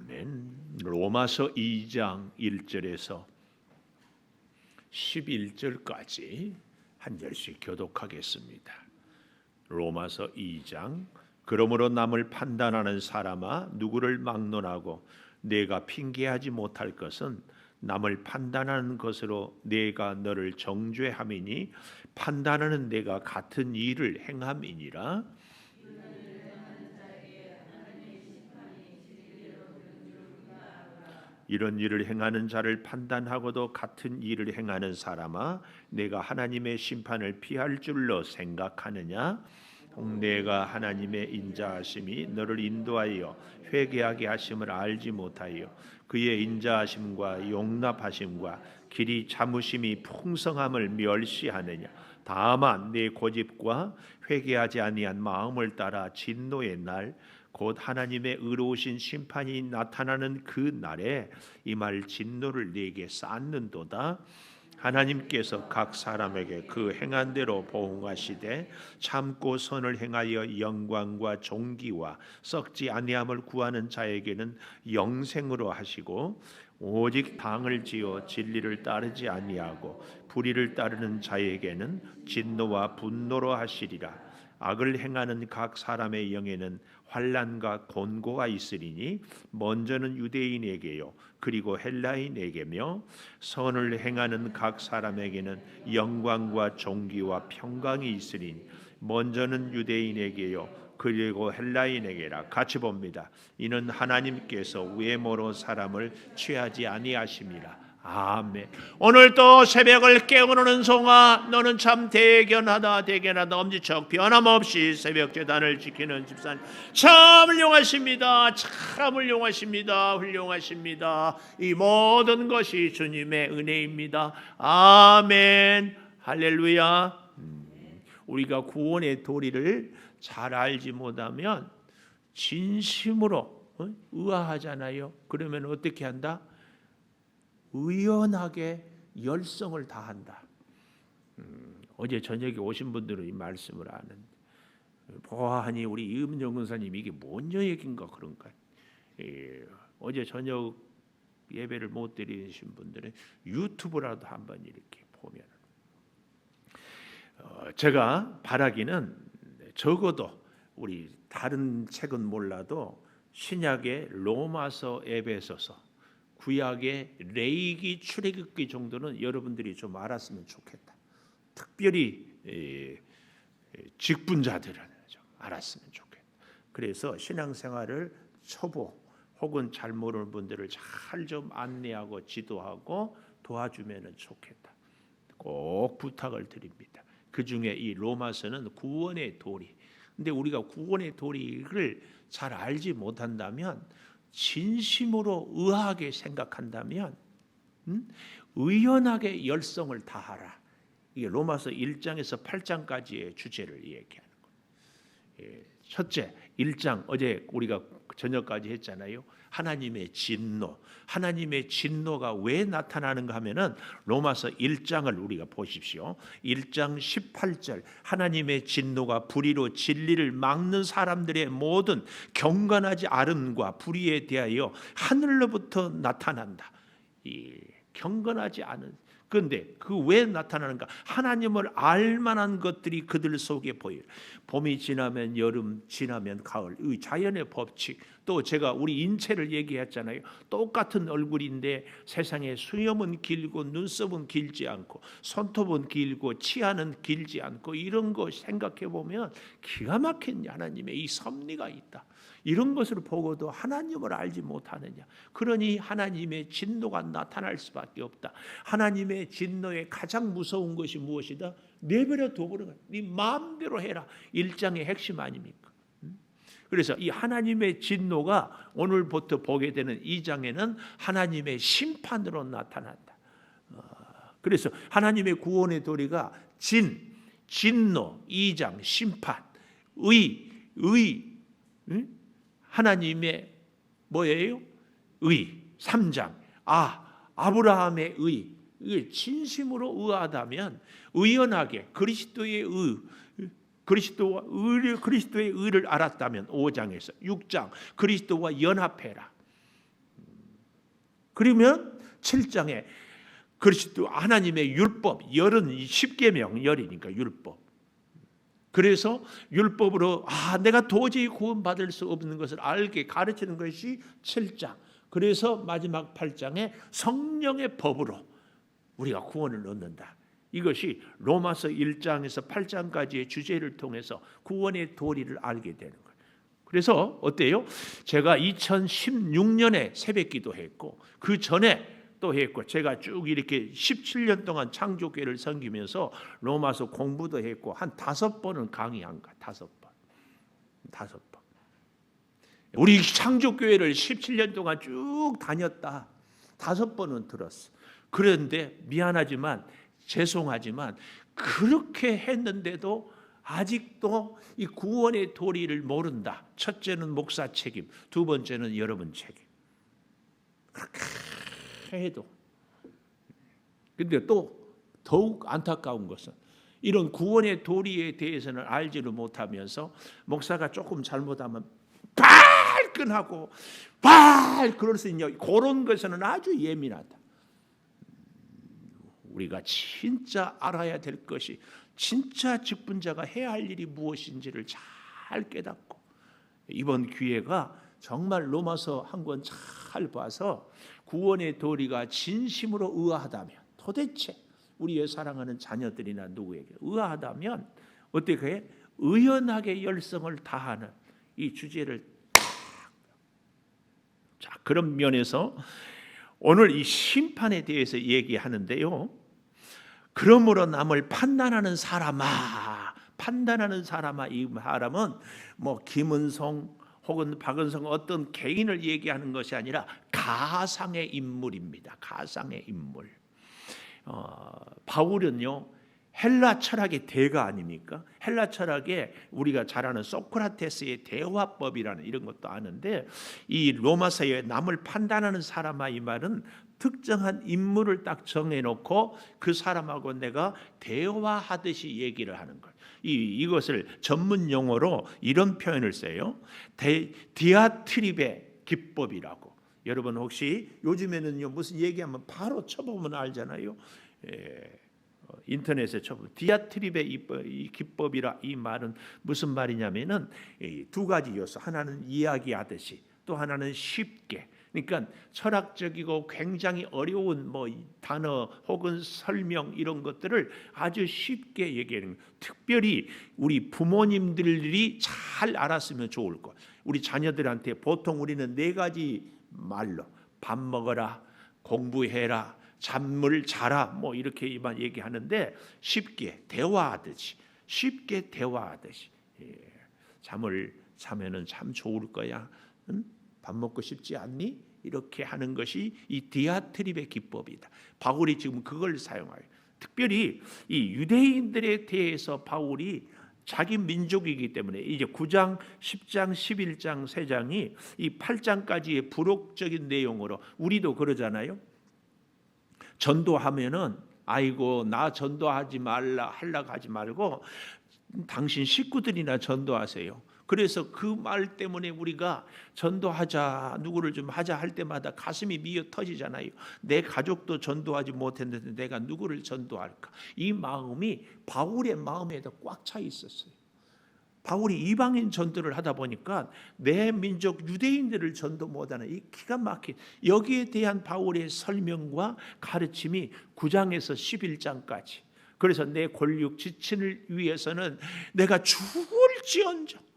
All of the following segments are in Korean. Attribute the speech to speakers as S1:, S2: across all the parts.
S1: 아멘. 로마서 2장 1절에서 11절까지 한 절씩 교독하겠습니다. 로마서 2장. 그러므로 남을 판단하는 사람아, 누구를 막론하고 내가 핑계하지 못할 것은 남을 판단하는 것으로 내가 너를 정죄함이니 판단하는 내가 같은 일을 행함이니라. 이런 일을 행하는 자를 판단하고도 같은 일을 행하는 사람아, 내가 하나님의 심판을 피할 줄로 생각하느냐? 내가 하나님의 인자하심이 너를 인도하여 회개하게 하심을 알지 못하여 그의 인자하심과 용납하심과 길이 참으심이 풍성함을 멸시하느냐? 다만 내 고집과 회개하지 아니한 마음을 따라 진노의 날 곧 하나님의 의로우신 심판이 나타나는 그 날에 이 말 진노를 네게 쌓는도다. 하나님께서 각 사람에게 그 행한 대로 보응하시되 참고 선을 행하여 영광과 존귀와 썩지 아니함을 구하는 자에게는 영생으로 하시고 오직 당을 지어 진리를 따르지 아니하고 불의를 따르는 자에게는 진노와 분노로 하시리라. 악을 행하는 각 사람의 영에는 환난과 곤고가 있으리니 먼저는 유대인에게요 그리고 헬라인에게며 선을 행하는 각 사람에게는 영광과 존귀와 평강이 있으리니 먼저는 유대인에게요 그리고 헬라인에게라. 같이 봅니다. 이는 하나님께서 외모로 사람을 취하지 아니하심이라. 아멘. 오늘 또 새벽을 깨우는 은송아, 너는 참 대견하다 엄지척 변함없이 새벽 제단을 지키는 집사님 참 훌륭하십니다. 참 훌륭하십니다. 이 모든 것이 주님의 은혜입니다. 아멘. 할렐루야. 우리가 구원의 도리를 잘 알지 못하면 진심으로 의아하잖아요. 그러면 어떻게 한다? 의연하게 열성을 다한다. 어제 저녁에 오신 분들은 이 말씀을 아는. 보아하니 우리 이음정 권사님 이게 뭔 얘기인가 그런가. 어제 저녁 예배를 못 드리신 분들은 유튜브라도 한번 이렇게 보면. 제가 바라기는 적어도 우리 다른 책은 몰라도 신약의 로마서, 에베소서, 구약의 레위기, 출애굽기 정도는 여러분들이 좀 알았으면 좋겠다. 특별히 직분자들은 좀 알았으면 좋겠다. 그래서 신앙생활을 초보 혹은 잘 모르는 분들을 잘 좀 안내하고 지도하고 도와주면 좋겠다. 꼭 부탁을 드립니다. 그 중에 이 로마서는 구원의 도리. 근데 우리가 구원의 도리를 잘 알지 못한다면, 진심으로 의하게 생각한다면, 의연하게 열성을 다하라. 이게 로마서 1장에서 8장까지의 주제를 얘기하는 거예요. 첫째, 1장 어제 우리가 저녁까지 했잖아요. 하나님의 진노. 하나님의 진노가 왜 나타나는가 하면은 로마서 1장을 우리가 보십시오. 1장 18절 하나님의 진노가 불의로 진리를 막는 사람들의 모든 경건하지 않음과 불의에 대하여 하늘로부터 나타난다. 이 경건하지 않은. 그런데 그 왜 나타나는가? 하나님을 알만한 것들이 그들 속에 보여요. 봄이 지나면 여름, 지나면 가을. 이 자연의 법칙. 또 제가 우리 인체를 얘기했잖아요. 똑같은 얼굴인데 세상에 수염은 길고 눈썹은 길지 않고 손톱은 길고 치아는 길지 않고 이런 거 생각해 보면 기가 막힌 하나님의 이 섭리가 있다. 이런 것을 보고도 하나님을 알지 못하느냐. 그러니 하나님의 진노가 나타날 수밖에 없다. 하나님의 진노의 가장 무서운 것이 무엇이다? 내버려 둬버려. 네 마음대로 해라. 1장의 핵심 아닙니까? 그래서 이 하나님의 진노가 오늘부터 보게 되는 2장에는 하나님의 심판으로 나타난다. 그래서 하나님의 구원의 도리가 진노, 2장 심판, 하나님의 뭐예요? 의. 3장 아브라함의 의. 진심으로 의하다면 의연하게 그리스도의 의를 알았다면 5장에서 6장 그리스도와 연합해라. 그러면 7장에 그리스도 하나님의 율법, 열은 10계명, 열이니까 율법. 그래서 율법으로 내가 도저히 구원받을 수 없는 것을 알게 가르치는 것이 7장. 그래서 마지막 8장에 성령의 법으로 우리가 구원을 얻는다. 이것이 로마서 1장에서 8장까지의 주제를 통해서 구원의 도리를 알게 되는 거예요. 그래서 어때요? 제가 2016년에 새벽기도 했고 그 전에 또 했고 제가 쭉 이렇게 17년 동안 창조교회를 섬기면서 로마서 공부도 했고 한 5번은 강의한 거야. 5번. 우리 창조교회를 17년 동안 쭉 다녔다. 5번은 들었어. 그런데 미안하지만 죄송하지만 그렇게 했는데도 아직도 이 구원의 도리를 모른다. 첫째는 목사 책임, 두 번째는 여러분 책임. 그렇게 해도. 근데 또 더욱 안타까운 것은 이런 구원의 도리에 대해서는 알지를 못하면서 목사가 조금 잘못하면 발끈하고 그럴 수 있냐. 그런 것에는 아주 예민하다. 우리가 진짜 알아야 될 것이 진짜 직분자가 해야 할 일이 무엇인지를 잘 깨닫고 이번 기회가 정말 로마서 한 권 잘 봐서 구원의 도리가 진심으로 의아하다면 도대체 우리의 사랑하는 자녀들이나 누구에게 의아하다면 어떻게 해? 의연하게 열성을 다하는 이 주제를 자 그런 면에서 오늘 이 심판에 대해서 얘기하는데요. 그러므로 남을 판단하는 사람아 이 사람은 뭐 김은송 혹은 박은성 어떤 개인을 얘기하는 것이 아니라 가상의 인물입니다. 가상의 인물. 바울은요 헬라 철학의 대가 아닙니까? 헬라 철학에 우리가 잘 아는 소크라테스의 대화법이라는 이런 것도 아는데 이 로마서에 남을 판단하는 사람아 이 말은 특정한 인물을 딱 정해놓고 그 사람하고 내가 대화하듯이 얘기를 하는 거예요. 이것을 전문 용어로 이런 표현을 써요. 디아트립의 기법이라고. 여러분 혹시 요즘에는요 무슨 얘기하면 바로 쳐보면 알잖아요. 인터넷에 쳐보면 디아트립의 이 기법이라 이 말은 무슨 말이냐면은 두 가지 요소. 하나는 이야기하듯이 또 하나는 쉽게. 그러니까 철학적이고 굉장히 어려운 뭐 단어 혹은 설명 이런 것들을 아주 쉽게 얘기하는 거예요. 특별히 우리 부모님들이 잘 알았으면 좋을 것. 우리 자녀들한테 보통 우리는 4가지 말로 밥 먹어라, 공부해라, 잠을 자라 뭐 이렇게만 얘기하는데 쉽게 대화하듯이 잠을 자면은 참 좋을 거야. 응? 밥 먹고 싶지 않니? 이렇게 하는 것이 이 디아트립의 기법이다. 바울이 지금 그걸 사용해요. 특별히 이 유대인들에 대해서 바울이 자기 민족이기 때문에 이제 9장, 10장, 11장 3장이 이 8장까지의 부록적인 내용으로 우리도 그러잖아요. 전도하면은 아이고 나 전도하지 말라 하려고 하지 말고 당신 식구들이나 전도하세요. 그래서 그 말 때문에 우리가 전도하자 누구를 좀 하자 할 때마다 가슴이 미어 터지잖아요. 내 가족도 전도하지 못했는데 내가 누구를 전도할까? 이 마음이 바울의 마음에도 꽉 차 있었어요. 바울이 이방인 전도를 하다 보니까 내 민족 유대인들을 전도 못하는 이 기가 막힌 여기에 대한 바울의 설명과 가르침이 9장에서 11장까지. 그래서 내 골육 지친을 위해서는 내가 죽을지언정.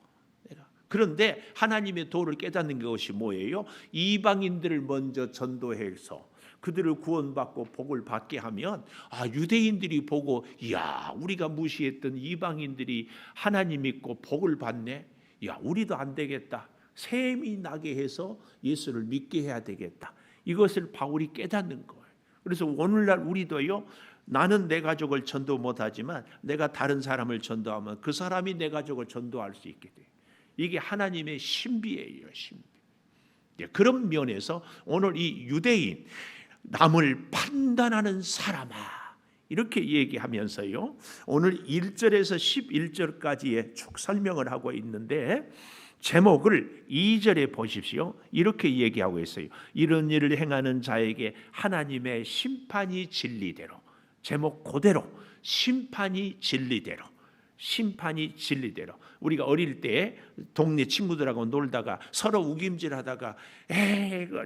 S1: 그런데 하나님의 도를 깨닫는 것이 뭐예요? 이방인들을 먼저 전도해서 그들을 구원받고 복을 받게 하면 유대인들이 보고 이야 우리가 무시했던 이방인들이 하나님 믿고 복을 받네. 야 우리도 안 되겠다. 셈이 나게 해서 예수를 믿게 해야 되겠다. 이것을 바울이 깨닫는 거예요. 그래서 오늘날 우리도요. 나는 내 가족을 전도 못하지만 내가 다른 사람을 전도하면 그 사람이 내 가족을 전도할 수 있게 돼요. 이게 하나님의 신비예요. 신비. 그런 면에서 오늘 이 유대인 남을 판단하는 사람아 이렇게 얘기하면서요. 오늘 1절에서 11절까지의 쭉 설명을 하고 있는데 제목을 2절에 보십시오. 이렇게 얘기하고 있어요. 이런 일을 행하는 자에게 하나님의 심판이 진리대로. 제목 그대로 심판이 진리대로. 심판이 진리대로. 우리가 어릴 때 동네 친구들하고 놀다가 서로 우김질하다가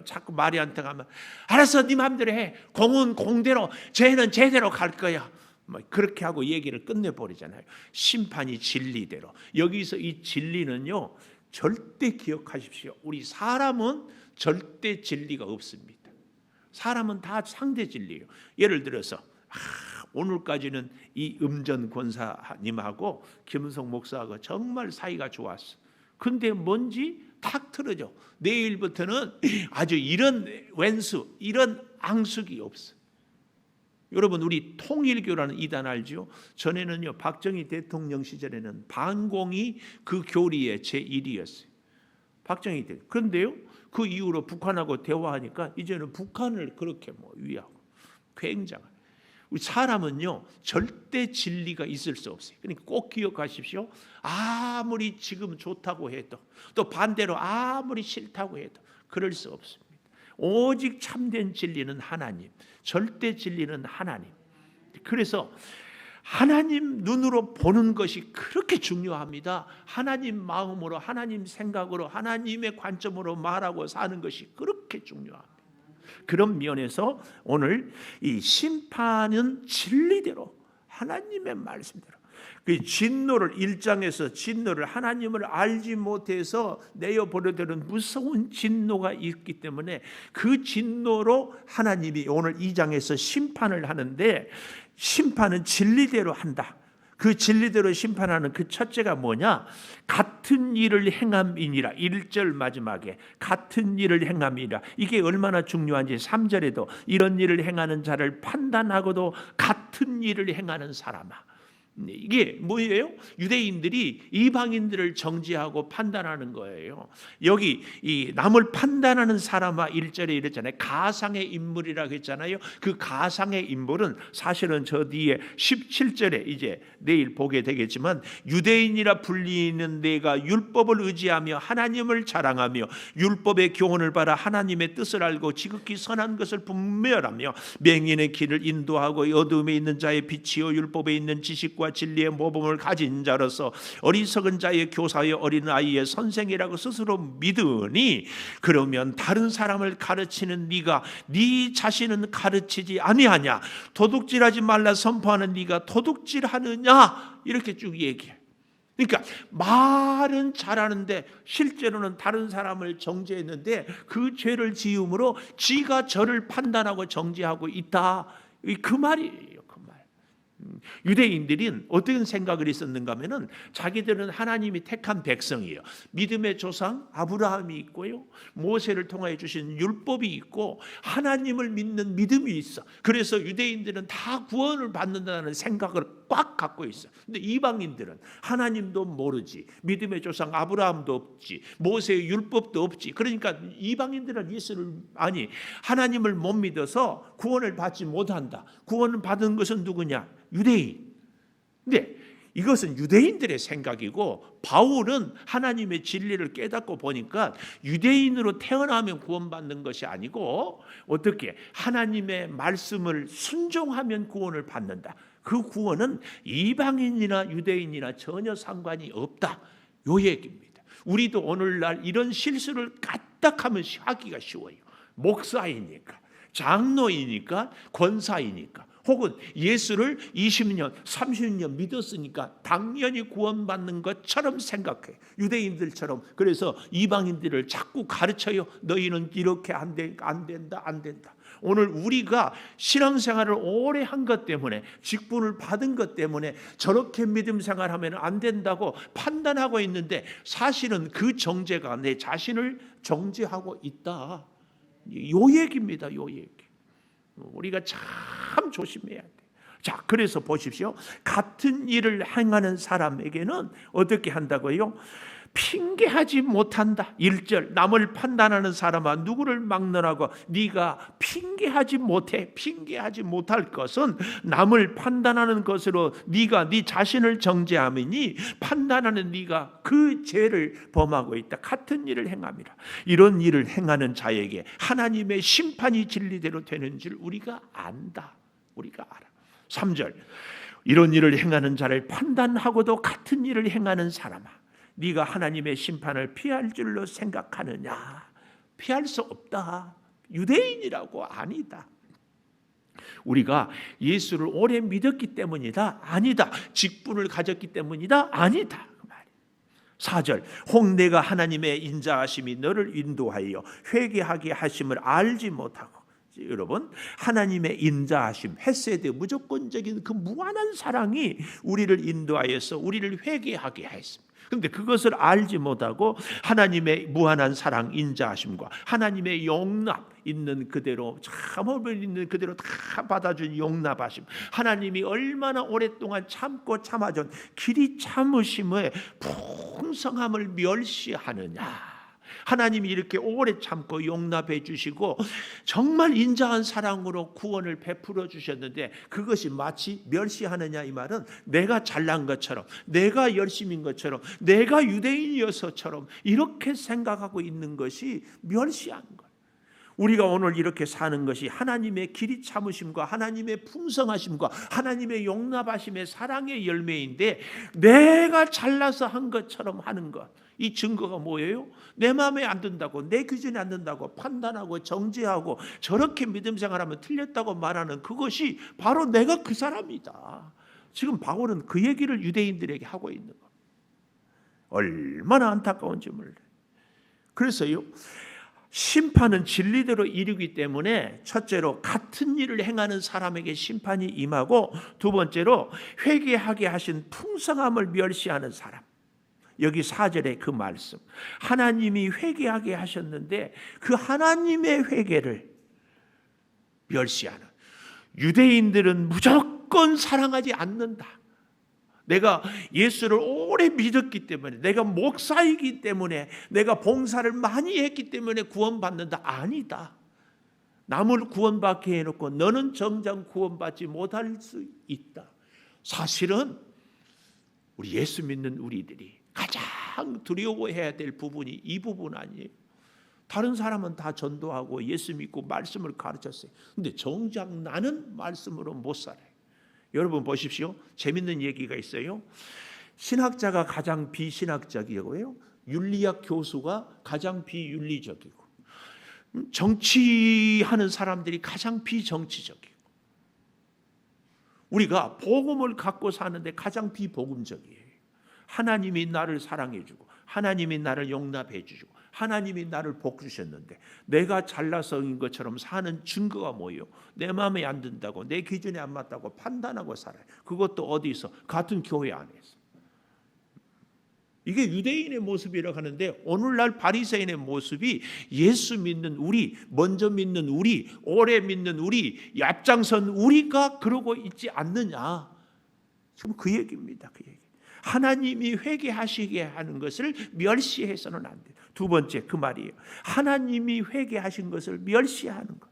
S1: 자꾸 말이 안 통하면 알았어, 네 마음대로 해. 공은 공대로, 쟤는 제대로 갈 거야. 뭐 그렇게 하고 얘기를 끝내버리잖아요. 심판이 진리대로. 여기서 이 진리는요, 절대 기억하십시오. 우리 사람은 절대 진리가 없습니다. 사람은 다 상대 진리예요. 예를 들어서 오늘까지는 이 음전 권사님하고 김은성 목사하고 정말 사이가 좋았어. 근데 뭔지 탁 틀어져. 내일부터는 아주 이런 왼수, 이런 앙숙이 없어. 여러분, 우리 통일교라는 이단 알죠? 전에는요, 박정희 대통령 시절에는 반공이 그 교리의 제1이었어요. 박정희 대통령. 그런데요, 그 이후로 북한하고 대화하니까 이제는 북한을 그렇게 위하고 굉장한. 우리 사람은요, 절대 진리가 있을 수 없어요. 그러니까 꼭 기억하십시오. 아무리 지금 좋다고 해도, 또 반대로 아무리 싫다고 해도 그럴 수 없습니다. 오직 참된 진리는 하나님, 절대 진리는 하나님. 그래서 하나님 눈으로 보는 것이 그렇게 중요합니다. 하나님 마음으로, 하나님 생각으로, 하나님의 관점으로 말하고 사는 것이 그렇게 중요합니다. 그런 면에서 오늘 이 심판은 진리대로, 하나님의 말씀대로. 그 진노를 1장에서 진노를 하나님을 알지 못해서 내어버려되는 무서운 진노가 있기 때문에 그 진노로 하나님이 오늘 2장에서 심판을 하는데, 심판은 진리대로 한다. 그 진리대로 심판하는 그 첫째가 뭐냐? 같은 일을 행함이니라. 1절 마지막에 같은 일을 행함이니라. 이게 얼마나 중요한지 3절에도 이런 일을 행하는 자를 판단하고도 같은 일을 행하는 사람아. 이게 뭐예요? 유대인들이 이방인들을 정죄하고 판단하는 거예요. 여기 이 남을 판단하는 사람아 1절에 이랬잖아요. 가상의 인물이라고 했잖아요. 그 가상의 인물은 사실은 저 뒤에 17절에 이제 내일 보게 되겠지만, 유대인이라 불리는 내가 율법을 의지하며 하나님을 자랑하며 율법의 교훈을 받아 하나님의 뜻을 알고 지극히 선한 것을 분별하며 맹인의 길을 인도하고 어둠에 있는 자의 빛이요 율법에 있는 지식과 진리의 모범을 가진 자로서 어리석은 자의 교사여 어린 아이의 선생이라고 스스로 믿으니, 그러면 다른 사람을 가르치는 네가 네 자신은 가르치지 아니하냐? 도둑질하지 말라 선포하는 네가 도둑질하느냐? 이렇게 쭉 얘기해. 그러니까 말은 잘하는데 실제로는 다른 사람을 정죄했는데 그 죄를 지음으로 지가 저를 판단하고 정죄하고 있다. 그 말이에요. 유대인들은 어떤 생각을 했었는가 하면은, 자기들은 하나님이 택한 백성이에요. 믿음의 조상 아브라함이 있고요, 모세를 통하여 주신 율법이 있고 하나님을 믿는 믿음이 있어. 그래서 유대인들은 다 구원을 받는다는 생각을 꽉 갖고 있어. 근데 이방인들은 하나님도 모르지, 믿음의 조상 아브라함도 없지, 모세의 율법도 없지. 그러니까 이방인들은 예수를 하나님을 못 믿어서 구원을 받지 못한다. 구원을 받은 것은 누구냐? 유대인. 근데 이것은 유대인들의 생각이고, 바울은 하나님의 진리를 깨닫고 보니까 유대인으로 태어나면 구원받는 것이 아니고, 어떻게 하나님의 말씀을 순종하면 구원을 받는다. 그 구원은 이방인이나 유대인이나 전혀 상관이 없다. 요 얘기입니다. 우리도 오늘날 이런 실수를 까딱하면 하기가 쉬워요. 목사이니까, 장로이니까, 권사이니까, 혹은 예수를 20년, 30년 믿었으니까 당연히 구원받는 것처럼 생각해. 유대인들처럼. 그래서 이방인들을 자꾸 가르쳐요. 너희는 이렇게 안 된다. 오늘 우리가 신앙생활을 오래 한 것 때문에, 직분을 받은 것 때문에 저렇게 믿음 생활하면 안 된다고 판단하고 있는데, 사실은 그 정죄가 내 자신을 정죄하고 있다. 요 얘기입니다. 요 얘기. 우리가 참 조심해야 돼. 자, 그래서 보십시오. 같은 일을 행하는 사람에게는 어떻게 한다고요? 핑계하지 못한다. 1절 남을 판단하는 사람아 누구를 막론하고 네가 핑계하지 못해. 핑계하지 못할 것은 남을 판단하는 것으로 네가 네 자신을 정죄함이니 판단하는 네가 그 죄를 범하고 있다. 같은 일을 행함이라. 이런 일을 행하는 자에게 하나님의 심판이 진리대로 되는 줄 우리가 안다. 우리가 알아. 3절 이런 일을 행하는 자를 판단하고도 같은 일을 행하는 사람아 네가 하나님의 심판을 피할 줄로 생각하느냐? 피할 수 없다. 유대인이라고 아니다. 우리가 예수를 오래 믿었기 때문이다. 아니다. 직분을 가졌기 때문이다. 아니다. 그 말이에요. 4절 혹 내가 하나님의 인자하심이 너를 인도하여 회개하게 하심을 알지 못하고 여러분 하나님의 인자하심 헤세드 무조건적인 그 무한한 사랑이 우리를 인도하여서 우리를 회개하게 했습니다. 그런데 그것을 알지 못하고 하나님의 무한한 사랑 인자하심과 하나님의 용납 있는 그대로 참음을 있는 그대로 다 받아준 용납하심 하나님이 얼마나 오랫동안 참고 참아준 길이 참으심의 풍성함을 멸시하느냐. 하나님이 이렇게 오래 참고 용납해 주시고 정말 인자한 사랑으로 구원을 베풀어 주셨는데 그것이 마치 멸시하느냐 이 말은 내가 잘난 것처럼 내가 열심인 것처럼 내가 유대인이어서처럼 이렇게 생각하고 있는 것이 멸시한 거예요. 우리가 오늘 이렇게 사는 것이 하나님의 길이 참으심과 하나님의 풍성하심과 하나님의 용납하심의 사랑의 열매인데 내가 잘나서 한 것처럼 하는 것. 이 증거가 뭐예요? 내 마음에 안 든다고 내 기준에 안 든다고 판단하고 정죄하고 저렇게 믿음 생활하면 틀렸다고 말하는 그것이 바로 내가 그 사람이다. 지금 바울은 그 얘기를 유대인들에게 하고 있는 것. 얼마나 안타까운지 몰라요. 그래서요 심판은 진리대로 이루기 때문에 첫째로 같은 일을 행하는 사람에게 심판이 임하고 두 번째로 회개하게 하신 풍성함을 멸시하는 사람. 여기 4절에 그 말씀 하나님이 회개하게 하셨는데 그 하나님의 회개를 멸시하는 유대인들은 무조건 사랑하지 않는다. 내가 예수를 오래 믿었기 때문에 내가 목사이기 때문에 내가 봉사를 많이 했기 때문에 구원받는다. 아니다. 남을 구원받게 해놓고 너는 정작 구원받지 못할 수 있다. 사실은 우리 예수 믿는 우리들이 가장 두려워해야 될 부분이 이 부분 아니에요. 다른 사람은 다 전도하고 예수 믿고 말씀을 가르쳤어요. 근데 정작 나는 말씀으로 못 살아요. 여러분 보십시오. 재밌는 얘기가 있어요. 신학자가 가장 비신학적이고요. 윤리학 교수가 가장 비윤리적이고 정치하는 사람들이 가장 비정치적이고 우리가 복음을 갖고 사는데 가장 비복음적이에요. 하나님이 나를 사랑해 주고 하나님이 나를 용납해 주시고 하나님이 나를 복 주셨는데 내가 잘나서인 것처럼 사는 증거가 뭐예요? 내 마음에 안 든다고 내 기준에 안 맞다고 판단하고 살아요. 그것도 어디서? 같은 교회 안에서. 이게 유대인의 모습이라고 하는데 오늘날 바리새인의 모습이 예수 믿는 우리, 먼저 믿는 우리, 오래 믿는 우리, 앞장선 우리가 그러고 있지 않느냐. 지금 그 얘기입니다. 그 얘기. 하나님이 회개하시게 하는 것을 멸시해서는 안 돼요. 두 번째 그 말이에요. 하나님이 회개하신 것을 멸시하는 것.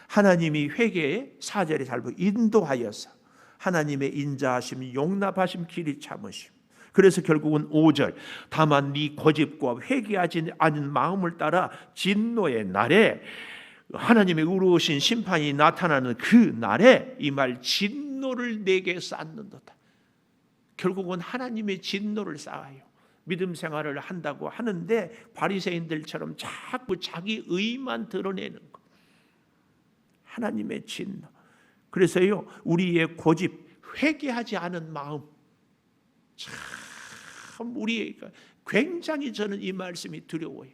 S1: 하나님이 회개에 4절에 잘 보면 인도하여서 하나님의 인자하심, 용납하심, 길이 참으심. 그래서 결국은 5절 다만 네 고집과 회개하지 않은 마음을 따라 진노의 날에 하나님의 의로우신 심판이 나타나는 그 날에 이 말 진노를 내게 쌓는도다. 결국은 하나님의 진노를 쌓아요. 믿음 생활을 한다고 하는데 바리새인들처럼 자꾸 자기 의만 드러내는 것. 하나님의 진노. 그래서요 우리의 고집, 회개하지 않은 마음. 참 우리가 굉장히 저는 이 말씀이 두려워요.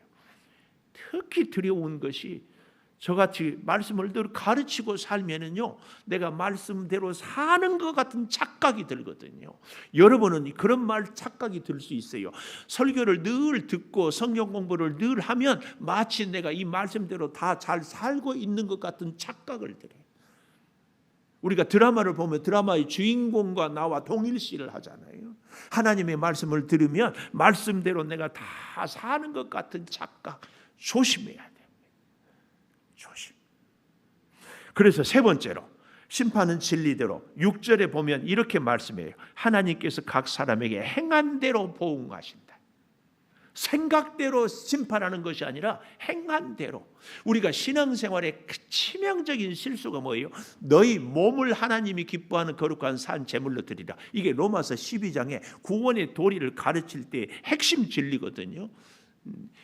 S1: 특히 두려운 것이 저같이 말씀을 늘 가르치고 살면은요 내가 말씀대로 사는 것 같은 착각이 들거든요. 여러분은 그런 말 착각이 들 수 있어요. 설교를 늘 듣고 성경 공부를 늘 하면 마치 내가 이 말씀대로 다 잘 살고 있는 것 같은 착각을 들어요. 우리가 드라마를 보면 드라마의 주인공과 나와 동일시를 하잖아요. 하나님의 말씀을 들으면 말씀대로 내가 다 사는 것 같은 착각 조심해야 돼요. 조심. 그래서 세 번째로 심판은 진리대로 6절에 보면 이렇게 말씀해요. 하나님께서 각 사람에게 행한 대로 보응하신다. 생각대로 심판하는 것이 아니라 행한 대로. 우리가 신앙생활의 치명적인 실수가 뭐예요? 너희 몸을 하나님이 기뻐하는 거룩한 산 제물로 드리라. 이게 로마서 12장에 구원의 도리를 가르칠 때 핵심 진리거든요.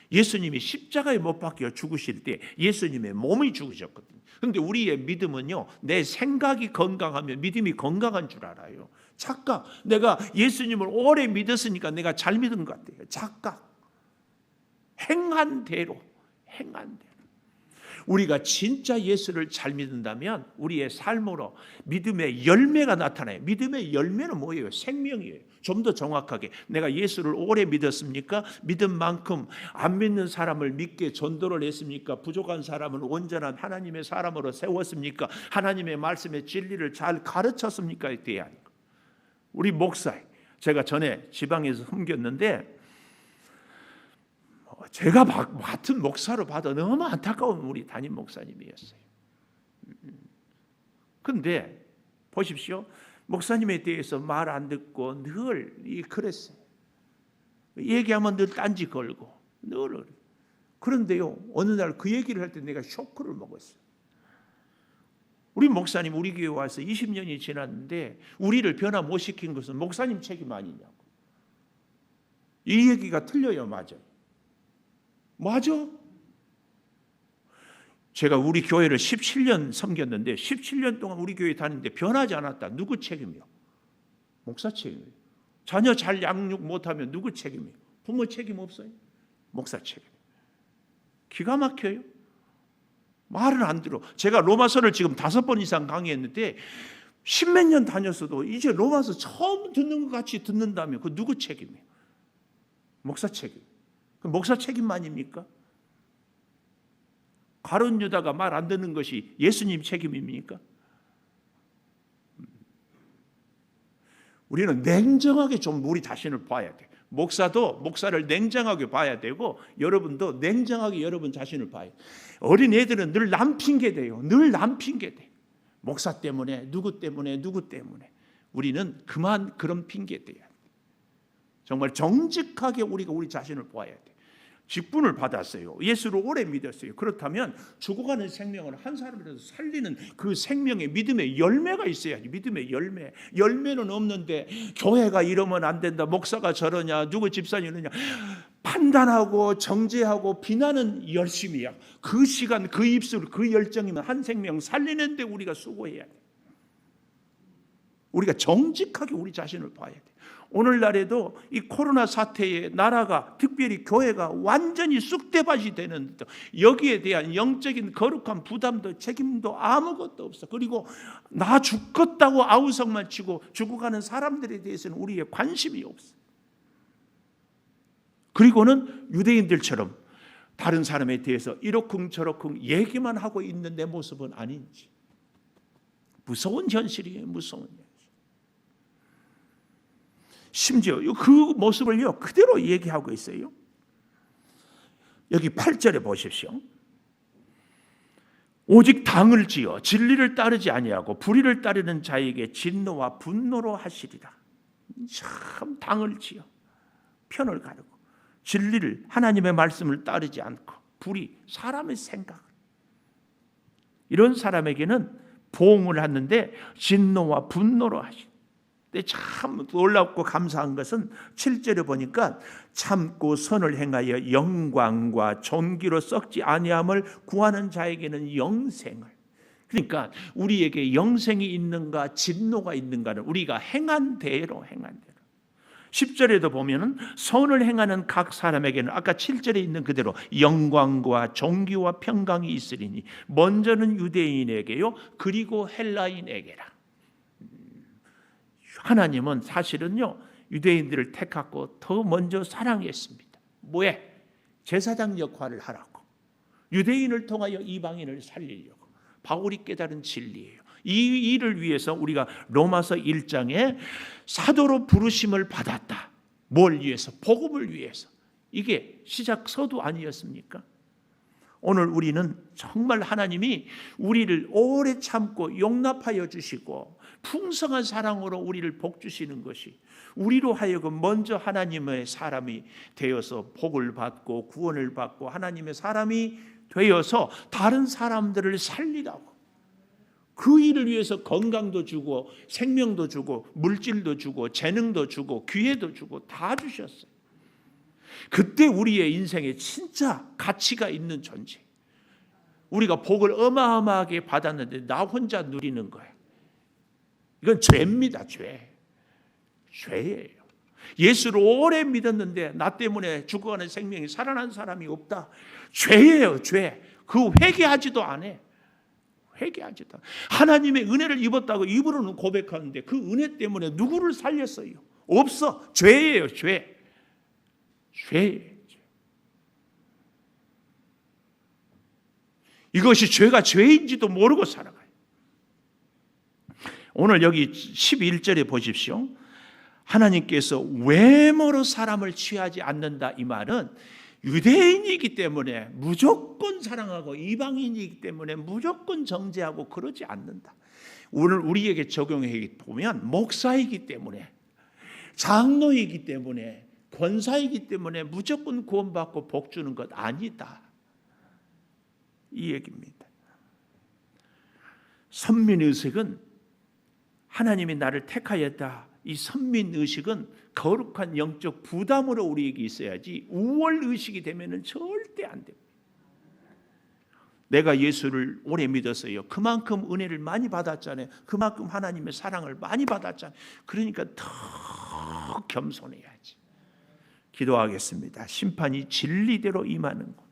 S1: 예수님이 십자가에 못 박혀 죽으실 때 예수님의 몸이 죽으셨거든요. 그런데 우리의 믿음은요, 내 생각이 건강하면 믿음이 건강한 줄 알아요. 착각. 내가 예수님을 오래 믿었으니까 내가 잘 믿은 것 같아요. 착각. 행한 대로. 우리가 진짜 예수를 잘 믿는다면 우리의 삶으로 믿음의 열매가 나타나요. 믿음의 열매는 뭐예요? 생명이에요. 좀 더 정확하게 내가 예수를 오래 믿었습니까? 믿은 만큼 안 믿는 사람을 믿게 전도를 했습니까? 부족한 사람을 온전한 하나님의 사람으로 세웠습니까? 하나님의 말씀의 진리를 잘 가르쳤습니까?에 대한 우리 목사, 제가 전에 지방에서 섬겼는데 제가 맡은 목사로 봐도 너무 안타까운 우리 담임 목사님이었어요. 그런데 보십시오. 목사님에 대해서 말 안 듣고 늘 그랬어요. 얘기하면 늘 딴지 걸고 늘. 그런데요, 어느 날 그 얘기를 할 때 내가 쇼크를 먹었어요. 우리 목사님 우리 교회 와서 20년이 지났는데 우리를 변화 못 시킨 것은 목사님 책임 아니냐고. 이 얘기가 틀려요, 맞아요. 맞아. 제가 우리 교회를 17년 섬겼는데 17년 동안 우리 교회 다니는데 변하지 않았다. 누구 책임이요? 목사 책임이에요. 자녀 잘 양육 못하면 누구 책임이에요? 부모 책임 없어요? 목사 책임. 기가 막혀요. 말을 안 들어. 제가 로마서를 지금 5번 이상 강의했는데 10몇 년 다녔어도 이제 로마서 처음 듣는 것 같이 듣는다면 그 누구 책임이에요? 목사 책임. 그 목사 책임만입니까? 가룟 유다가 말 안 듣는 것이 예수님 책임입니까? 우리는 냉정하게 좀 우리 자신을 봐야 돼. 목사도 목사를 냉정하게 봐야 되고 여러분도 냉정하게 여러분 자신을 봐야 돼. 어린 애들은 늘 남 핑계 대요. 늘 남 핑계 대. 목사 때문에 누구 때문에 누구 때문에. 우리는 그만 그런 핑계 대야 돼. 정말 정직하게 우리가 우리 자신을 보아야 돼. 직분을 받았어요. 예수를 오래 믿었어요. 그렇다면 죽어가는 생명을 한 사람이라도 살리는 그 생명의 믿음의 열매가 있어야지. 믿음의 열매. 열매는 없는데 교회가 이러면 안 된다. 목사가 저러냐. 누구 집사님 이러냐. 판단하고 정죄하고 비난은 열심이야. 그 시간, 그 입술, 그 열정이면 한 생명 살리는데 우리가 수고해야 돼. 우리가 정직하게 우리 자신을 봐야 돼. 오늘날에도 이 코로나 사태에 나라가 특별히 교회가 완전히 쑥대밭이 되는 여기에 대한 영적인 거룩한 부담도 책임도 아무것도 없어. 그리고 나 죽겠다고 아우성만 치고 죽어가는 사람들에 대해서는 우리의 관심이 없어. 그리고는 유대인들처럼 다른 사람에 대해서 이러쿵저러쿵 얘기만 하고 있는 내 모습은 아닌지. 무서운 현실이에요. 무서운 현실. 심지어 그 모습을요 그대로 얘기하고 있어요. 여기 8절에 보십시오. 오직 당을 지어 진리를 따르지 아니하고 불의를 따르는 자에게 진노와 분노로 하시리라. 참 당을 지어 편을 가르고 진리를 하나님의 말씀을 따르지 않고 불의 사람의 생각 이런 사람에게는 보응을 하는데 진노와 분노로 하시리라. 근데 참 놀랍고 감사한 것은 7절에 보니까 참고 선을 행하여 영광과 존귀로 썩지 아니함을 구하는 자에게는 영생을. 그러니까 우리에게 영생이 있는가 진노가 있는가는 우리가 행한 대로. 10절에도 보면은 선을 행하는 각 사람에게는 아까 7절에 있는 그대로 영광과 존귀와 평강이 있으리니 먼저는 유대인에게요 그리고 헬라인에게라. 하나님은 사실은요 유대인들을 택하고 더 먼저 사랑했습니다. 뭐에? 제사장 역할을 하라고. 유대인을 통하여 이방인을 살리려고. 바울이 깨달은 진리예요. 이 일을 위해서 우리가 로마서 1장에 사도로 부르심을 받았다. 뭘 위해서? 복음을 위해서. 이게 시작 서두 아니었습니까? 오늘 우리는 정말 하나님이 우리를 오래 참고 용납하여 주시고 풍성한 사랑으로 우리를 복 주시는 것이 우리로 하여금 먼저 하나님의 사람이 되어서 복을 받고 구원을 받고 하나님의 사람이 되어서 다른 사람들을 살리라고, 그 일을 위해서 건강도 주고 생명도 주고 물질도 주고 재능도 주고 기회도 주고 다 주셨어요. 그때 우리의 인생에 진짜 가치가 있는 존재, 우리가 복을 어마어마하게 받았는데 나 혼자 누리는 거예요. 이건 죄입니다. 죄예요. 예수를 오래 믿었는데 나 때문에 죽어가는 생명이 살아난 사람이 없다. 죄예요. 죄. 그 회개하지도 않아. 회개하지도 않아. 하나님의 은혜를 입었다고 입으로는 고백하는데 그 은혜 때문에 누구를 살렸어요? 없어. 죄예요. 죄. 죄예요. 이것이 죄가 죄인지도 모르고 살아가요. 오늘 여기 11절에 보십시오. 하나님께서 외모로 사람을 취하지 않는다, 이 말은 유대인이기 때문에 무조건 사랑하고 이방인이기 때문에 무조건 정죄하고 그러지 않는다. 오늘 우리에게 적용해 보면 목사이기 때문에, 장로이기 때문에, 권사이기 때문에 무조건 구원받고 복 주는 것 아니다, 이 얘기입니다. 선민의식은 하나님이 나를 택하였다, 이 선민의식은 거룩한 영적 부담으로 우리에게 있어야지 우월의식이 되면 절대 안 됩니다. 내가 예수를 오래 믿었어요. 그만큼 은혜를 많이 받았잖아요. 그만큼 하나님의 사랑을 많이 받았잖아요. 그러니까 더 겸손해야지. 기도하겠습니다. 심판이 진리대로 임하는 것,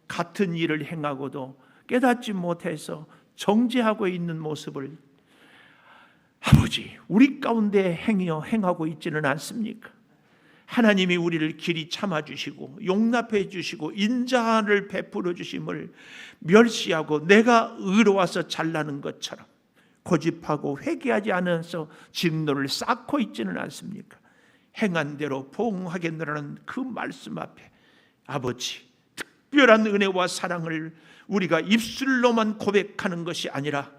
S1: 같은 일을 행하고도 깨닫지 못해서 정죄하고 있는 모습을 아버지 우리 가운데 행하고 있지는 않습니까? 하나님이 우리를 길이 참아주시고 용납해 주시고 인자를 베풀어 주심을 멸시하고 내가 의로워서 잘나는 것처럼 고집하고 회개하지 않아서 진노를 쌓고 있지는 않습니까? 행한 대로 보응하겠노라는 그 말씀 앞에 아버지 특별한 은혜와 사랑을 우리가 입술로만 고백하는 것이 아니라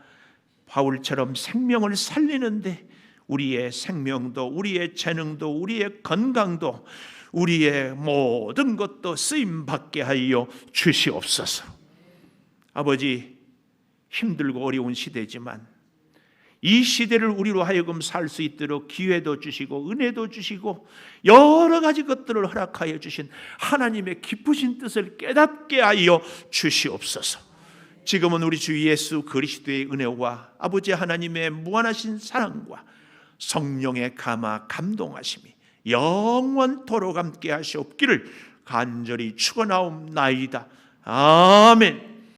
S1: 바울처럼 생명을 살리는데 우리의 생명도 우리의 재능도 우리의 건강도 우리의 모든 것도 쓰임받게 하여 주시옵소서. 아버지, 힘들고 어려운 시대지만 이 시대를 우리로 하여금 살 수 있도록 기회도 주시고 은혜도 주시고 여러 가지 것들을 허락하여 주신 하나님의 기쁘신 뜻을 깨닫게 하여 주시옵소서. 지금은 우리 주 예수 그리스도의 은혜와 아버지 하나님의 무한하신 사랑과 성령의 감화 감동하심이 영원토록 함께 하시옵기를 간절히 축원하옵나이다. 아멘.